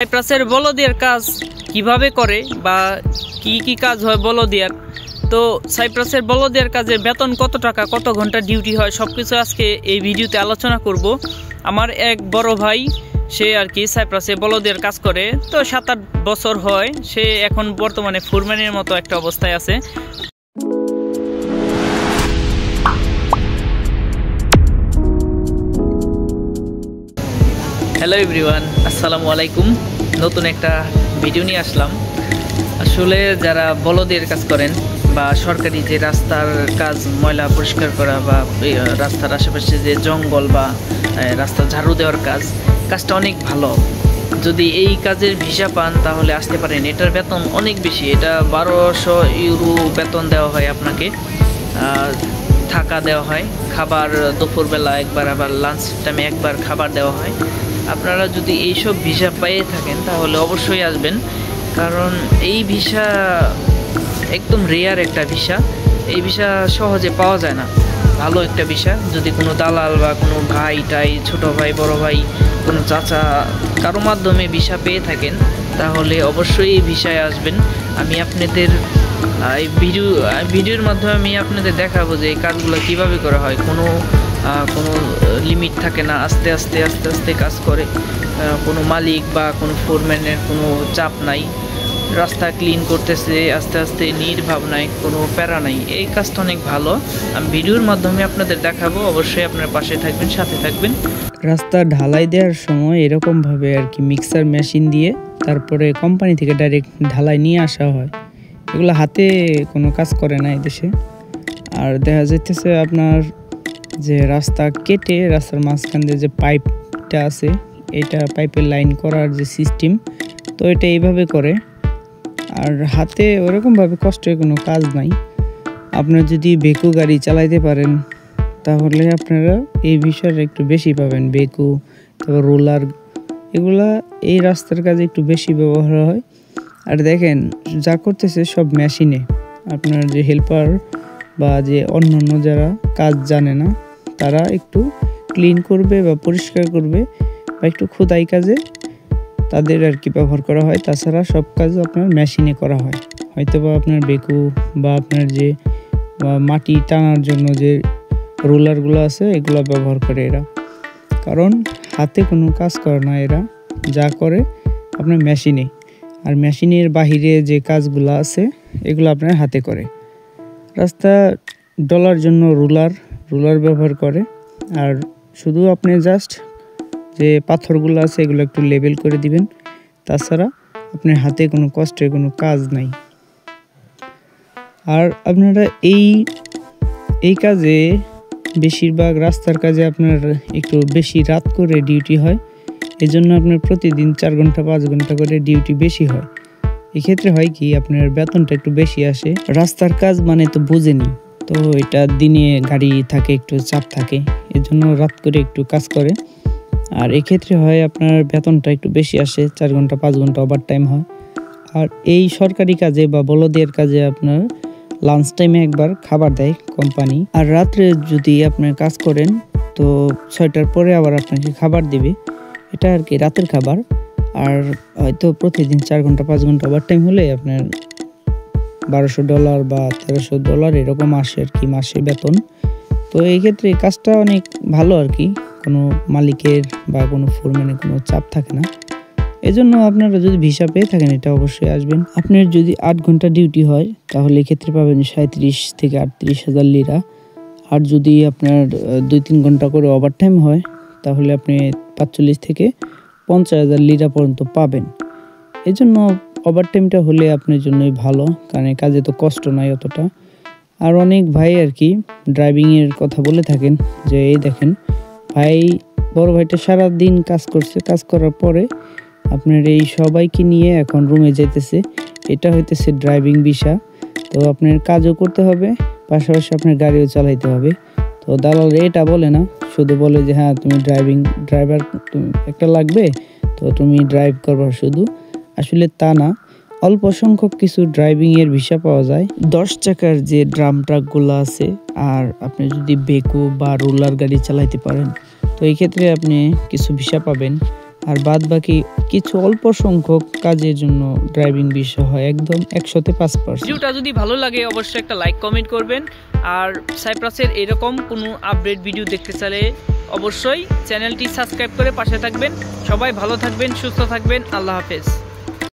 সাইপ্রাসের বলদিয়ার কাজ কিভাবে করে বা কি কি কাজ হয় বলদিয়ার, তো সাইপ্রাসের বলদিয়ার কাজে বেতন কত টাকা, কত ঘন্টা ডিউটি হয়, সবকিছু আজকে এই ভিডিওতে আলোচনা করব। আমার এক বড় ভাই, সে আর কি সাইপ্রাসে বলদিয়ার কাজ করে, তো 7-8 বছর হয়। সে এখন বর্তমানে ফোরম্যানের মতো একটা অবস্থায় আছে। হ্যালো এভরিওয়ান, আসসালামু আলাইকুম। নতুন একটা ভিডিও নিয়ে আসলাম। আসলে যারা বলদের কাজ করেন বা সরকারি যে রাস্তার কাজ, ময়লা পরিষ্কার করা বা রাস্তার আশেপাশে যে জঙ্গল বা রাস্তা ঝাড়ু দেওয়ার কাজটা অনেক ভালো। যদি এই কাজের ভিসা পান তাহলে আসতে পারেন। এটার বেতন অনেক বেশি, এটা 1200 ইউরো বেতন দেওয়া হয় আপনাকে। থাকা দেওয়া হয়, খাবার দুপুরবেলা একবার, আবার লাঞ্চ টাইমে একবার খাবার দেওয়া হয়। আপনারা যদি এইসব ভিসা পেয়ে থাকেন তাহলে অবশ্যই আসবেন, কারণ এই ভিসা একদম রেয়ার একটা ভিসা। এই ভিসা সহজে পাওয়া যায় না। ভালো একটা ভিসা। যদি কোনো দালাল বা কোনো ভাই টাই, ছোট ভাই, বড় ভাই, কোনো চাচা, কারো মাধ্যমে ভিসা পেয়ে থাকেন তাহলে অবশ্যই এই ভিসায় আসবেন। আমি আপনাদের এই ভিডিওর মাধ্যমে আমি আপনাদের দেখাবো যে এই কাজগুলো কীভাবে করা হয়। কোনো লিমিট থাকে না, আস্তে আস্তে কাজ করে। কোনো মালিক বা কোনো ফোরম্যানের কোনো চাপ নাই। রাস্তা ক্লিন করতেছে আস্তে আস্তে, নির্ভাব নাই, কোনো প্যারা নাই। এই কাজটা অনেক ভালো। আমি ভিডিওর মাধ্যমে আপনাদের দেখাবো। অবশ্যই আপনার পাশে থাকবেন, সাথে থাকবেন। রাস্তা ঢালাই দেওয়ার সময় এরকমভাবে আর কি মিক্সার মেশিন দিয়ে তারপরে কোম্পানি থেকে ডাইরেক্ট ঢালাই নিয়ে আসা হয়। এগুলো হাতে কোনো কাজ করে না এই দেশে। আর দেখা যাইতেছে আপনার যে রাস্তা কেটে রাস্তার মাঝখান দিয়ে যে পাইপটা আছে, এটা পাইপের লাইন করার যে সিস্টেম, তো এটা এইভাবে করে। আর হাতে ওরকমভাবে কষ্টের কোনো কাজ নাই। আপনার যদি বেকু গাড়ি চালাইতে পারেন তাহলে আপনারা এই বিষয়টা একটু বেশি পাবেন। বেকু, তারপর রোলার, এগুলা এই রাস্তার কাজে একটু বেশি ব্যবহার হয়। আর দেখেন যা করতেছে সব মেশিনে। আপনার যে হেল্পার বা যে অন্যান্য যারা কাজ জানে না তারা একটু ক্লিন করবে বা পরিষ্কার করবে বা একটু খোদাই কাজে তাদের আর কি ব্যবহার করা হয়। তাছাড়া সব কাজ আপনার মেশিনে করা হয়। হয়তো বা আপনার বেকু বা আপনার যে মাটি টানার জন্য যে রোলারগুলো আছে এগুলো ব্যবহার করে এরা, কারণ হাতে কোনো কাজ করে না এরা, যা করে আপনার মেশিনে। আর মেশিনের বাহিরে যে কাজগুলো আছে এগুলো আপনার হাতে করে। রাস্তা ডলার জন্য রুলার ব্যবহার করে। আর শুধু আপনি জাস্ট যে পাথরগুলো আছে এগুলো একটু লেবেল করে দিবেন। তাছাড়া আপনার হাতে কোনো কষ্টের কোনো কাজ নাই। আর আপনারা এই কাজে বেশিরভাগ রাস্তার কাজে আপনার একটু বেশি রাত করে ডিউটি হয়। এজন্য আপনার প্রতিদিন 4 ঘন্টা 5 ঘন্টা করে ডিউটি বেশি হয়। এক্ষেত্রে হয় কি আপনার বেতনটা একটু বেশি আসে। রাস্তার কাজ মানে তো বুঝেনি, তো এটা দিনে গাড়ি থাকে, একটু চাপ থাকে, এজন্য রাত করে একটু কাজ করে। আর এক্ষেত্রে হয় আপনার বেতনটা একটু বেশি আসে, 4 ঘন্টা 5 ঘন্টা ওভার টাইম হয়। আর এই সরকারি কাজে বা বলদের কাজে আপনার লাঞ্চ টাইমে একবার খাবার দেয় কোম্পানি। আর রাত্রে যদি আপনার কাজ করেন তো 6টার পরে আবার আপনাকে খাবার দিবে। এটা আর কি রাতের খাবার। আর হয়তো প্রতিদিন 4 ঘন্টা 5 ঘন্টা ওভার টাইম হলে আপনার $1200 বা $1300 এরকম আসে আর কি মাসে বেতন। তো এই ক্ষেত্রে কাজটা অনেক ভালো আর কি, কোনো মালিকের বা কোনো ফোরম্যানের কোনো চাপ থাকে না। এজন্য আপনারা যদি ভিসা পেয়ে থাকেন এটা অবশ্যই আসবেন। আপনার যদি 8 ঘন্টা ডিউটি হয় তাহলে এক্ষেত্রে পাবেন 37 থেকে 38,000 লিরা। আর যদি আপনার 2-3 ঘন্টা করে ওভার টাইম হয় তাহলে আপনি 45 থেকে 50,000 লিরা পর্যন্ত পাবেন। এজন্য ওভার টাইমটা হলে আপনার জন্যই ভালো, কারণ কাজে তো কষ্ট নাই অতটা। আর অনেক ভাই আর কি ড্রাইভিংয়ের কথা বলে থাকেন যে এই দেখেন বড় ভাইটা সারাদিন কাজ করছে, কাজ করার পরে আপনার এই সবাইকে নিয়ে এখন রুমে যাইতেছে। এটা হইতেছে ড্রাইভিং ভিসা। তো আপনার কাজও করতে হবে, পাশাপাশি আপনার গাড়িও চালাইতে হবে। তো দালাল এটা বলে না, শুধু বলে যে হ্যাঁ তুমি ড্রাইভার তুমি একটা লাগবে, তো তুমি ড্রাইভ করবা শুধু। আসলে তা না, অল্প সংখ্যক কিছু ড্রাইভিংয়ের ভিসা পাওয়া যায়। 10 চাকার যে ড্রাম ট্রাকগুলো আছে, আর আপনি যদি বেকু বা রোলার গাড়ি চালাইতে পারেন তো এই ক্ষেত্রে আপনি কিছু ভিসা পাবেন। আর বাদ বাকি কিছু অল্প সংখ্যক কাজের জন্য ড্রাইভিং বিষয় হয়, একদম 105%। ভিডিওটা যদি ভালো লাগে অবশ্যই একটা লাইক কমেন্ট করবেন। আর সাইপ্রাসের এরকম কোনো আপডেট ভিডিও দেখতে চাইলে অবশ্যই চ্যানেলটি সাবস্ক্রাইব করে পাশে থাকবেন। সবাই ভালো থাকবেন, সুস্থ থাকবেন। আল্লাহ হাফেজ।